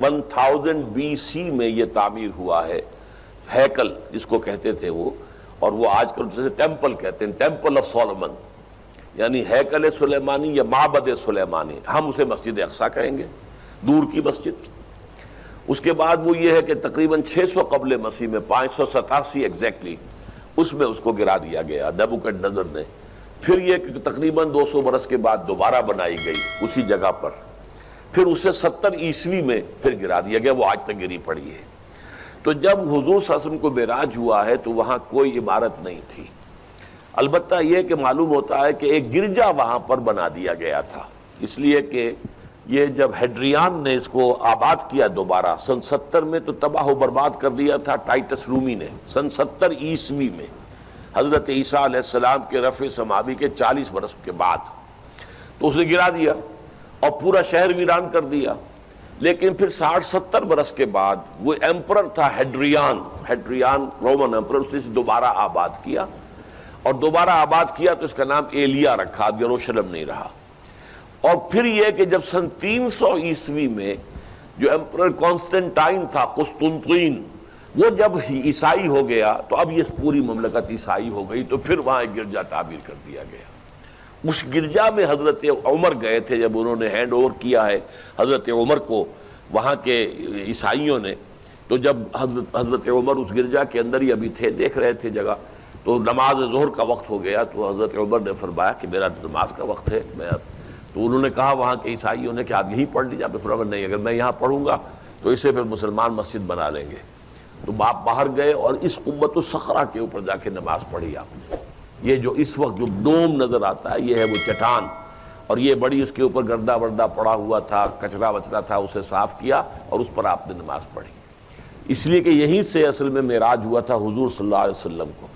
1000 BC میں یہ تعمیر ہوا ہے، ہیکل جس کو کہتے تھے وہ، اور وہ آج کل جیسے ٹیمپل کہتے ہیں، ٹیمپل آف سولومن، یعنی ہیکل سلیمانی یا معبد سلیمانی، ہم اسے مسجد اقصیٰ کہیں گے، دور کی مسجد۔ اس کے بعد وہ یہ ہے کہ تقریباً 600 قبل مسیح میں 587 ایگزیکٹلی اس میں اس کو گرا دیا گیا نیبوکڈنیزر نے۔ پھر یہ کہ تقریباً 200 برس کے بعد دوبارہ بنائی گئی اسی جگہ پر، پھر اسے 70 عیسوی میں پھر گرا دیا گیا، وہ آج تک گری پڑی ہے۔ تو جب حضور صلی اللہ علیہ وسلم کو معراج ہوا ہے تو وہاں کوئی عمارت نہیں تھی، البتہ یہ کہ معلوم ہوتا ہے کہ ایک گرجا وہاں پر بنا دیا گیا تھا، اس لیے کہ یہ جب ہیڈریان نے اس کو آباد کیا دوبارہ سن 70 میں تو تباہ و برباد کر دیا تھا ٹائٹس رومی نے سن 70 عیسوی میں، حضرت عیسیٰ علیہ السلام کے رفع سماوی کے 40 برس کے بعد، تو اس نے گرا دیا اور پورا شہر ویران کر دیا۔ لیکن پھر 60-70 برس کے بعد وہ ایمپرر تھا ہیڈریان رومن ایمپرر، اس نے دوبارہ آباد کیا، اور دوبارہ آباد کیا تو اس کا نام ایلیا رکھا، اب یروشلم نہیں رہا۔ اور پھر یہ کہ جب سن 300 عیسوی میں جو ایمپرر کانسٹنٹائن تھا قسطنطین، وہ جب عیسائی ہو گیا تو اب یہ پوری مملکت عیسائی ہو گئی، تو پھر وہاں ایک گرجا تعمیر کر دیا گیا۔ اس گرجا میں حضرت عمر گئے تھے، جب انہوں نے ہینڈ اوور کیا ہے حضرت عمر کو وہاں کے عیسائیوں نے، تو جب حضرت عمر اس گرجا کے اندر ہی ابھی تھے، دیکھ رہے تھے جگہ، تو نماز ظہر کا وقت ہو گیا، تو حضرت عمر نے فرمایا کہ میرا نماز کا وقت ہے، تو انہوں نے کہا وہاں کے عیسائیوں نے کہ آپ یہیں پڑھ لیجیے، آپ نے فرمایا نہیں، اگر میں یہاں پڑھوں گا تو اسے پھر مسلمان مسجد بنا لیں گے۔ تو باپ باہر گئے اور اس قبۃ الصخرہ کے اوپر جا کے نماز پڑھی آپ نے۔ یہ جو اس وقت جو ڈوم نظر آتا ہے یہ ہے وہ چٹان، اور یہ بڑی اس کے اوپر گردہ وردہ پڑا ہوا تھا، کچرا وچرا تھا، اسے صاف کیا اور اس پر آپ نے نماز پڑھی، اس لیے کہ یہیں سے اصل میں معراج ہوا تھا حضور صلی اللہ علیہ وسلم کو۔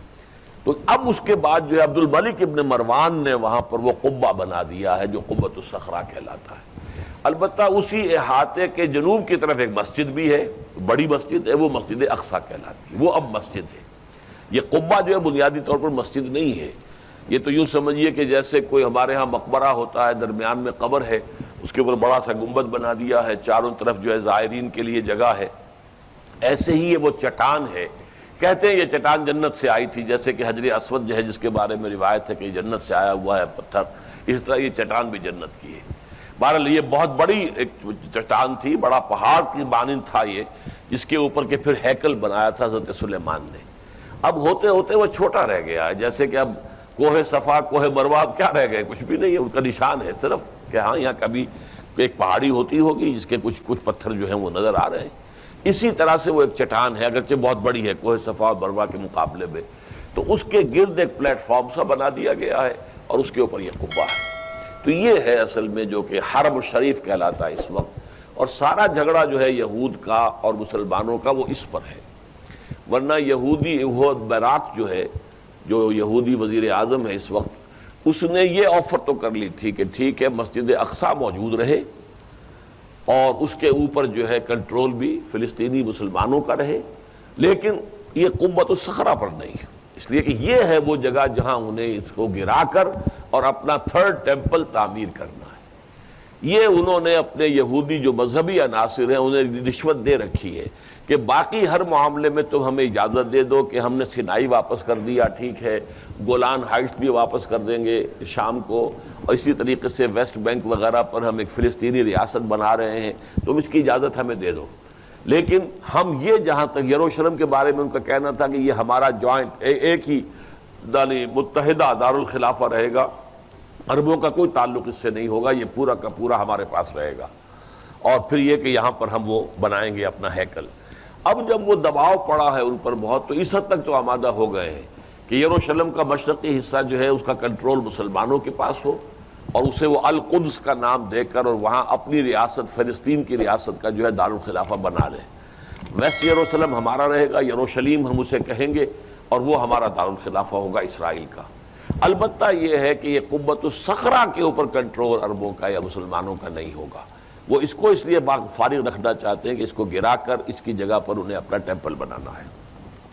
تو اب اس کے بعد جو ہے عبد الملک ابن مروان نے وہاں پر وہ قبہ بنا دیا ہے جو قبۃ الصخرہ کہلاتا ہے۔ البتہ اسی احاطے کے جنوب کی طرف ایک مسجد بھی ہے، بڑی مسجد ہے، وہ مسجد اقصیٰ کہلاتی ہے، وہ اب مسجد ہے۔ یہ قبہ جو ہے بنیادی طور پر مسجد نہیں ہے، یہ تو یوں سمجھیے کہ جیسے کوئی ہمارے ہاں مقبرہ ہوتا ہے، درمیان میں قبر ہے، اس کے اوپر بڑا سا گنبد بنا دیا ہے، چاروں طرف جو ہے زائرین کے لیے جگہ ہے، ایسے ہی یہ وہ چٹان ہے۔ کہتے ہیں یہ چٹان جنت سے آئی تھی، جیسے کہ حجر اسود جو ہے جس کے بارے میں روایت ہے کہ یہ جنت سے آیا ہوا ہے پتھر، اس طرح یہ چٹان بھی جنت کی ہے۔ بہرحال یہ بہت بڑی ایک چٹان تھی، بڑا پہاڑ کی مانند تھا یہ، جس کے اوپر کے پھر ہیکل بنایا تھا حضرت سلیمان نے۔ اب ہوتے ہوتے وہ چھوٹا رہ گیا ہے، جیسے کہ اب کوہ صفا کوہ مروہ اب کیا رہ گئے، کچھ بھی نہیں ہے، ان کا نشان ہے صرف کہ ہاں یہاں کبھی ایک پہاڑی ہوتی ہوگی جس کے کچھ پتھر جو ہیں وہ نظر آ رہے ہیں۔ اسی طرح سے وہ ایک چٹان ہے، اگرچہ بہت بڑی ہے کوہ صفا اور مروہ کے مقابلے میں، تو اس کے گرد ایک پلیٹ فارم سا بنا دیا گیا ہے اور اس کے اوپر یہ قبہ ہے۔ تو یہ ہے اصل میں جو کہ حرم شریف کہلاتا ہے اس وقت، اور سارا جھگڑا جو ہے یہود کا اور مسلمانوں کا وہ اس پر ہے۔ ورنہ یہودی بیراق جو ہے، جو یہودی وزیر اعظم ہے اس وقت، اس نے یہ آفر تو کر لی تھی کہ ٹھیک ہے مسجد اقصیٰ موجود رہے اور اس کے اوپر جو ہے کنٹرول بھی فلسطینی مسلمانوں کا رہے، لیکن یہ قبۃ الصخرہ پر نہیں ہے، اس لیے کہ یہ ہے وہ جگہ جہاں انہیں اس کو گرا کر اور اپنا تھرڈ ٹیمپل تعمیر کرنا ہے۔ یہ انہوں نے اپنے یہودی جو مذہبی عناصر ہیں انہیں رشوت دے رکھی ہے کہ باقی ہر معاملے میں تم ہمیں اجازت دے دو کہ ہم نے سینائی واپس کر دیا، ٹھیک ہے، گولان ہائٹس بھی واپس کر دیں گے شام کو، اور اسی طریقے سے ویسٹ بینک وغیرہ پر ہم ایک فلسطینی ریاست بنا رہے ہیں، تم اس کی اجازت ہمیں دے دو، لیکن ہم یہ جہاں تک یروشلم کے بارے میں ان کا کہنا تھا کہ یہ ہمارا جوائنٹ ایک ہی متحدہ دارالخلافہ رہے گا، عربوں کا کوئی تعلق اس سے نہیں ہوگا، یہ پورا کا پورا ہمارے پاس رہے گا، اور پھر یہ کہ یہاں پر ہم وہ بنائیں گے اپنا ہیکل۔ اب جب وہ دباؤ پڑا ہے ان پر بہت، تو اس حد تک تو آمادہ ہو گئے ہیں کہ یروشلم کا مشرقی حصہ جو ہے اس کا کنٹرول مسلمانوں کے پاس ہو، اور اسے وہ القدس کا نام دے کر اور وہاں اپنی ریاست فلسطین کی ریاست کا جو ہے دارالخلافہ بنا لیں۔ ویسٹ یروشلم ہمارا رہے گا، یروشلیم ہم اسے کہیں گے، اور وہ ہمارا دارالخلافہ ہوگا اسرائیل کا۔ البتہ یہ ہے کہ یہ قبۃ الصخرہ کے اوپر کنٹرول عربوں کا یا مسلمانوں کا نہیں ہوگا، وہ اس کو اس لیے فارغ رکھنا چاہتے ہیں کہ اس کو گرا کر اس کی جگہ پر انہیں اپنا ٹیمپل بنانا ہے۔